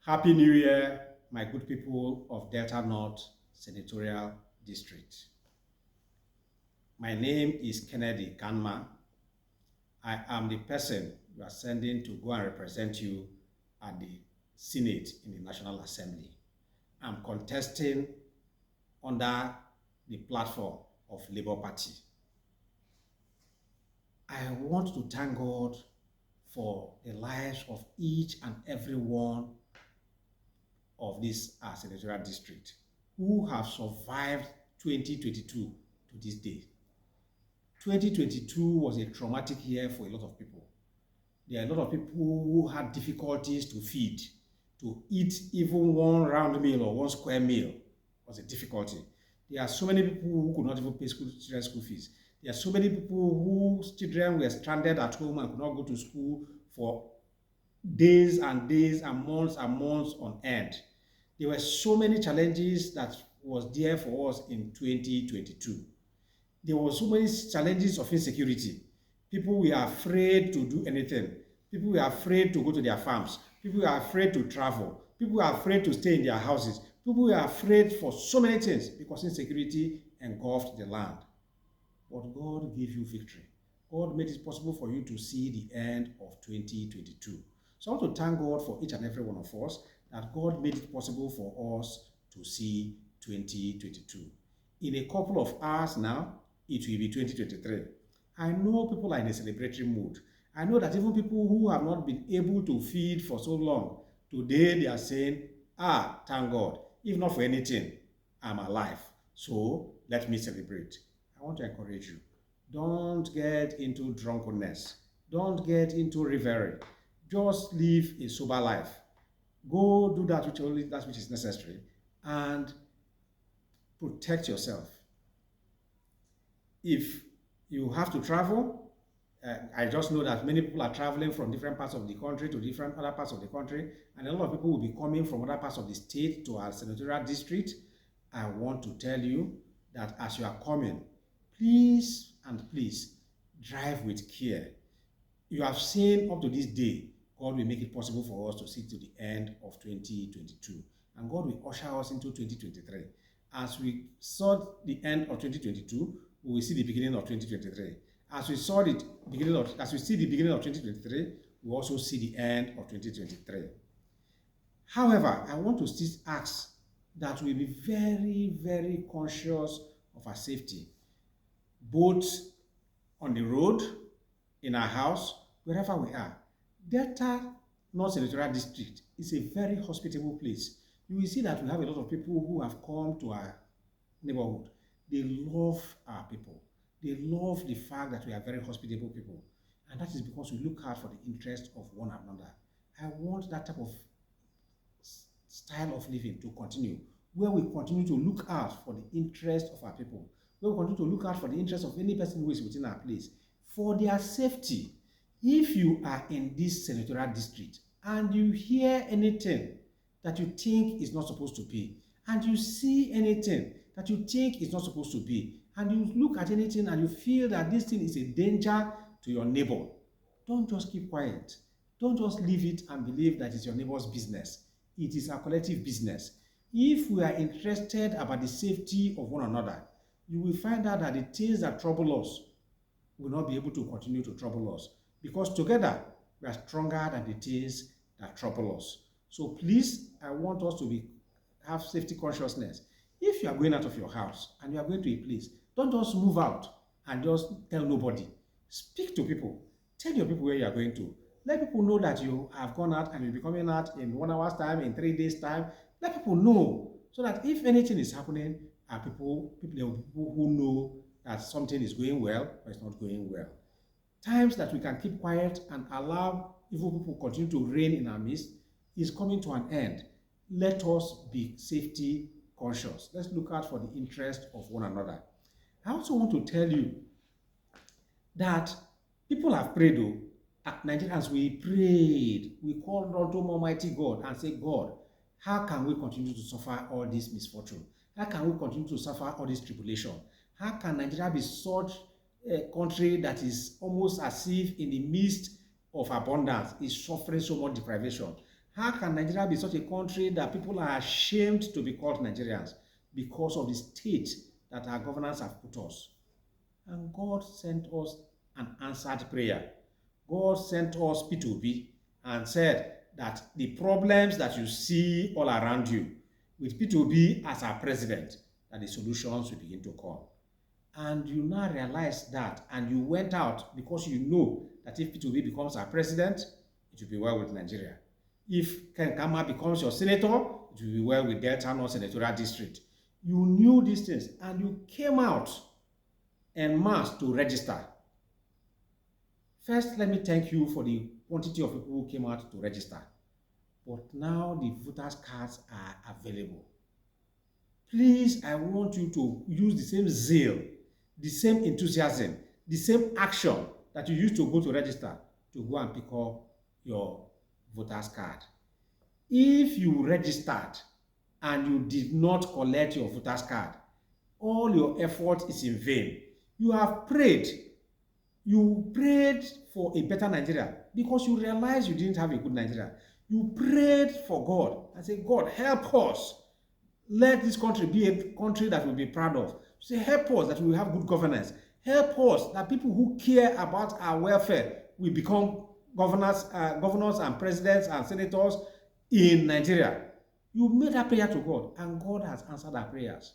Happy New Year, my good people of Delta North Senatorial District. My name is Kennedy Kanma. I am the person you are sending to go and represent you at the Senate in the National Assembly. I'm contesting under the platform of Labour Party. I want to thank God for the lives of each and every one of this senatorial district who have survived 2022 to this day. 2022 was a traumatic year for a lot of people. There are a lot of people who had difficulties to feed, to eat even one round meal or one square meal was a difficulty. There are so many people who could not even pay children's school fees. There are so many people whose children were stranded at home and could not go to school for days and days and months on end. There were so many challenges that was there for us in 2022. There were so many challenges of insecurity. People were afraid to do anything. People were afraid to go to their farms. People were afraid to travel. People were afraid to stay in their houses. People were afraid for so many things because insecurity engulfed the land. But God gave you victory. God made it possible for you to see the end of 2022. So I want to thank God for each and every one of us that God made it possible for us to see 2022. In a couple of hours now, it will be 2023. I know people are in a celebratory mood. I know that even people who have not been able to feed for so long, today they are saying, thank God. If not for anything, I'm alive. So let me celebrate. I want to encourage you. Don't get into drunkenness. Don't get into revelry. Just live a sober life. Go do that which is necessary and protect yourself. If you have to travel, I just know that many people are traveling from different parts of the country to different other parts of the country, and a lot of people will be coming from other parts of the state to our senatorial district. I want to tell you that as you are coming, please and please drive with care. You have seen up to this day, God will make it possible for us to see to the end of 2022, and God will usher us into 2023. As we saw the end of 2022, we will see the beginning of 2023. As we see the beginning of 2023, we also see the end of 2023. However, I want to still ask that we be very, very conscious of our safety, both on the road, in our house, wherever we are. Delta North Senatorial District is a very hospitable place. You will see that we have a lot of people who have come to our neighborhood. They love our people. They love the fact that we are very hospitable people. And that is because we look out for the interest of one another. I want that type of style of living to continue, where we continue to look out for the interest of our people, where we continue to look out for the interest of any person who is within our place, for their safety. If you are in this senatorial district and you hear anything that you think is not supposed to be, and you see anything that you think is not supposed to be, and you look at anything and you feel that this thing is a danger to your neighbor, don't just keep quiet. Don't just leave it and believe that it's your neighbor's business. It is our collective business. If we are interested about the safety of one another, you will find out that the things that trouble us will not be able to continue to trouble us, because together we are stronger than the things that trouble us. So please, I want us to have safety consciousness. If you are going out of your house and you are going to a place, don't just move out and just tell nobody. Speak to people. Tell your people where you are going to. Let people know that you have gone out and you'll be coming out in 1 hour's time, in 3 days' time. Let people know, so that if anything is happening, there will be people who know that something is going well or it's not going well. Times that we can keep quiet and allow evil people continue to reign in our midst is coming to an end. Let us be safety conscious. Let's look out for the interest of one another. I also want to tell you that people have prayed, though. At Nigerians, we prayed. We called unto Almighty God and said, God, how can we continue to suffer all this misfortune? How can we continue to suffer all this tribulation? How can Nigeria be such a country that is almost as if in the midst of abundance is suffering so much deprivation? How can Nigeria be such a country that people are ashamed to be called Nigerians because of the state that our governors have put us? And God sent us an answered prayer. God sent us P2B and said that the problems that you see all around you, with P2B as our president, that the solutions will begin to come. And you now realize that, and you went out because you know that if P2B becomes our president, it will be well with Nigeria. If Ken Kama becomes your senator, it will be well with Delta North Senatorial District. You knew these things, and you came out en masse to register. First, let me thank you for the quantity of people who came out to register. But now the voters' cards are available. Please, I want you to use the same zeal, the same enthusiasm, the same action that you used to go to register to go and pick up your voter's card. If you registered and you did not collect your voter's card, all your effort is in vain. You have prayed. You prayed for a better Nigeria because you realized you didn't have a good Nigeria. You prayed for God and said, God, help us. Let this country be a country that we'll be proud of. Say, help us that we will have good governance. Help us that people who care about our welfare will become governors and presidents and senators in Nigeria. You made that prayer to God, and God has answered our prayers.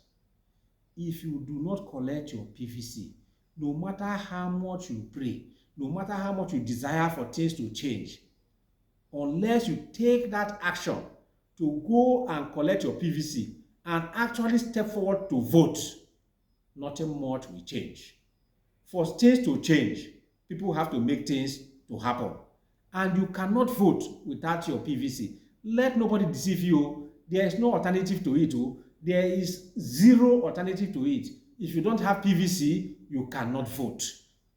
If you do not collect your PVC, no matter how much you pray, no matter how much you desire for things to change, unless you take that action to go and collect your PVC and actually step forward to vote, nothing much will change. For things to change, people have to make things to happen. And you cannot vote without your PVC. Let nobody deceive you. There is no alternative to it. There is zero alternative to it. If you don't have PVC, you cannot vote.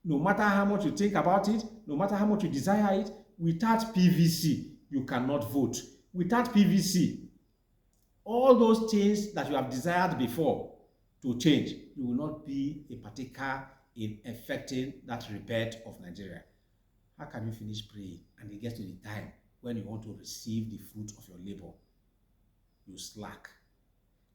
No matter how much you think about it, no matter how much you desire it, without PVC, you cannot vote. Without PVC, all those things that you have desired before to change, you will not be a partaker in effecting that rebirth of Nigeria. How can you finish praying and it gets to the time when you want to receive the fruit of your labor? You slack.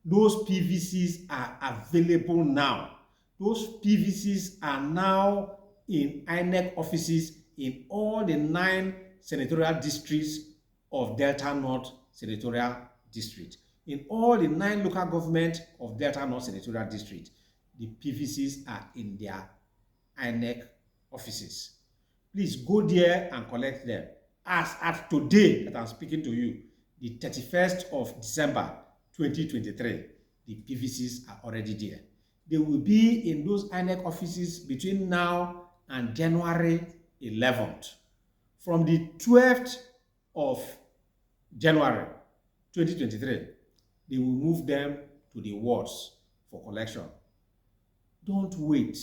Those PVCs are available now. Those PVCs are now in INEC offices in all the 9 senatorial districts of Delta North Senatorial District. In all the 9 local governments of Delta North Senatorial District, the PVCs are in their INEC offices. Please go there and collect them. As at today that I'm speaking to you, the 31st of December 2023, the PVCs are already there. They will be in those INEC offices between now and January 11th. From the 12th of January 2023, they will move them to the wards for collection. Don't wait.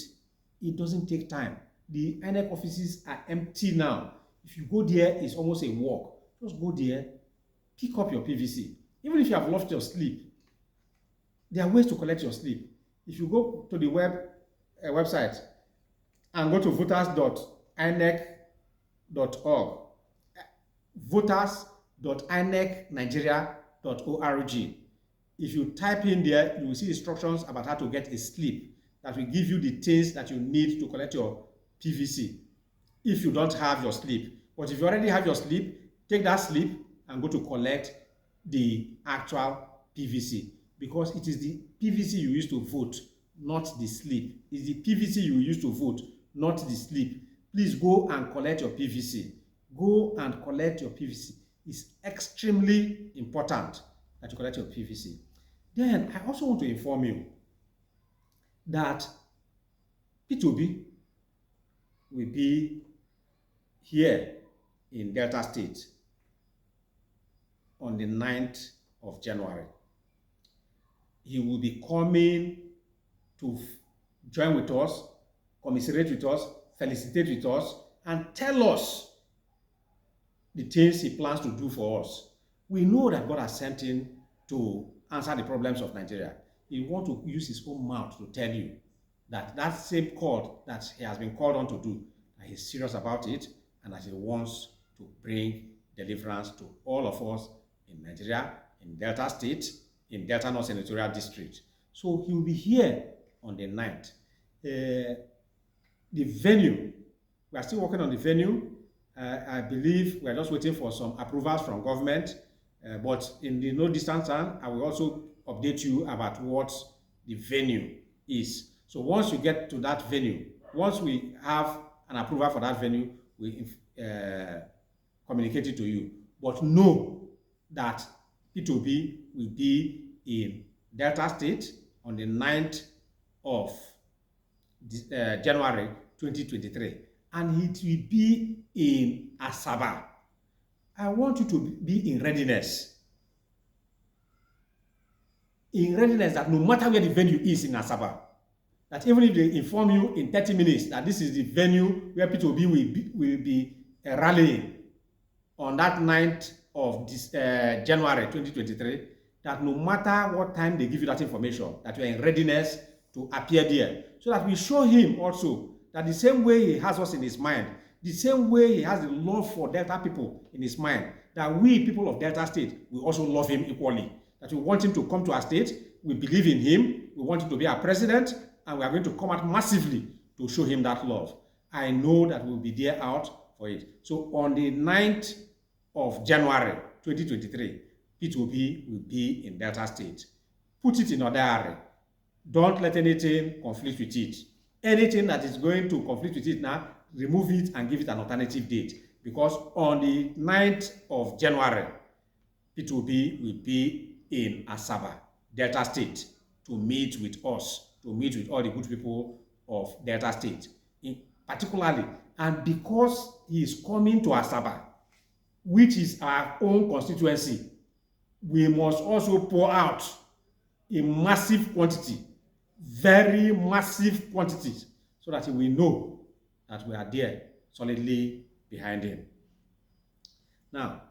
It doesn't take time. The INEC offices are empty now. If you go there, it's almost a walk. Just go there, pick up your PVC. Even if you have lost your slip, there are ways to collect your slip. If you go to the website and go to voters.inec.org, voters.inecnigeria.org, if you type in there, you will see instructions about how to get a slip that will give you the things that you need to collect your PVC if you don't have your slip. But if you already have your slip, take that slip and go to collect the actual PVC, because it is the PVC you use to vote, not the slip. It's the PVC you use to vote, not the slip. Please go and collect your PVC. Go and collect your PVC. It's extremely important that you collect your PVC. Then I also want to inform you that P2B will be here in Delta State on the 9th of January. He will be coming to join with us, commiserate with us, felicitate with us, and tell us the things he plans to do for us. We know that God has sent him to answer the problems of Nigeria. He wants to use his own mouth to tell you that that same call that he has been called on to do, that he's serious about it and that he wants to bring deliverance to all of us in Nigeria, in Delta State, in Delta North Senatorial District. So he will be here on the 9th. The venue, we are still working on the venue. I believe we are just waiting for some approvals from government, but in the no distant time, I will also update you about what the venue is. So once you get to that venue, once we have an approval for that venue, we communicate it to you. But know that P2B will be in Delta State on the 9th of January 2023, and it will be in Asaba. I want you to be in readiness. In readiness that no matter where the venue is in Asaba, that even if they inform you in 30 minutes that this is the venue where P2B will be rallying on that 9th of this, January 2023, that no matter what time they give you that information, that you are in readiness to appear there, so that we show him also that the same way he has us in his mind, the same way he has the love for Delta people in his mind, that we people of Delta State will also love him equally, that we want him to come to our state, we believe in him, we want him to be our president, and we are going to come out massively to show him that love. I know that we'll be there out for it. So on the 9th of January 2023, P2B will be in Delta State. Put it in your diary. Don't let anything conflict with it. Anything that is going to conflict with it now, remove it and give it an alternative date. Because on the 9th of January, P2B will be in Asaba, Delta State, to meet with us, to meet with all the good people of Delta State, particularly. And because he is coming to Asaba, which is our own constituency, we must also pour out in massive quantity, very massive quantities, so that we know that we are there solidly behind him. Now,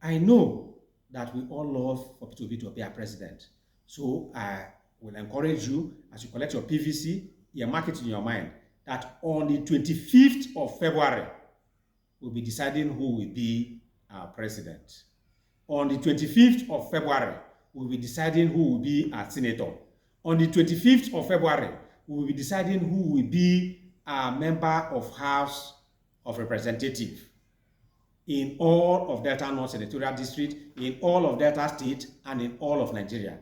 I know that we all love for P2B to be our president. So I will encourage you, as you collect your PVC, mark it in your mind, that on the 25th of February, we'll be deciding who will be our president. On the 25th of February, we'll be deciding who will be our senator. On the 25th of February, we will be deciding who will be our member of House of Representatives in all of Delta North Senatorial District, in all of Delta State, and in all of Nigeria.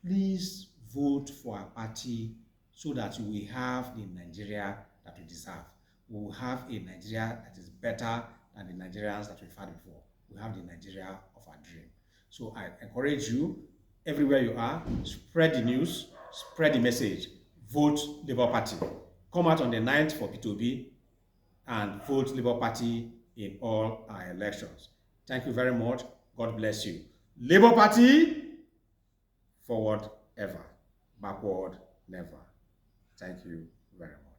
Please vote for our party so that we have the Nigeria that we deserve. We will have a Nigeria that is better than the Nigerians that we've had before. We have the Nigeria of our dream. So I encourage you, everywhere you are, spread the news, spread the message, vote Labour Party. Come out on the 9th for P2B and vote Labour Party in all our elections. Thank you very much. God bless you. Labour Party, forward ever, backward never. Thank you very much.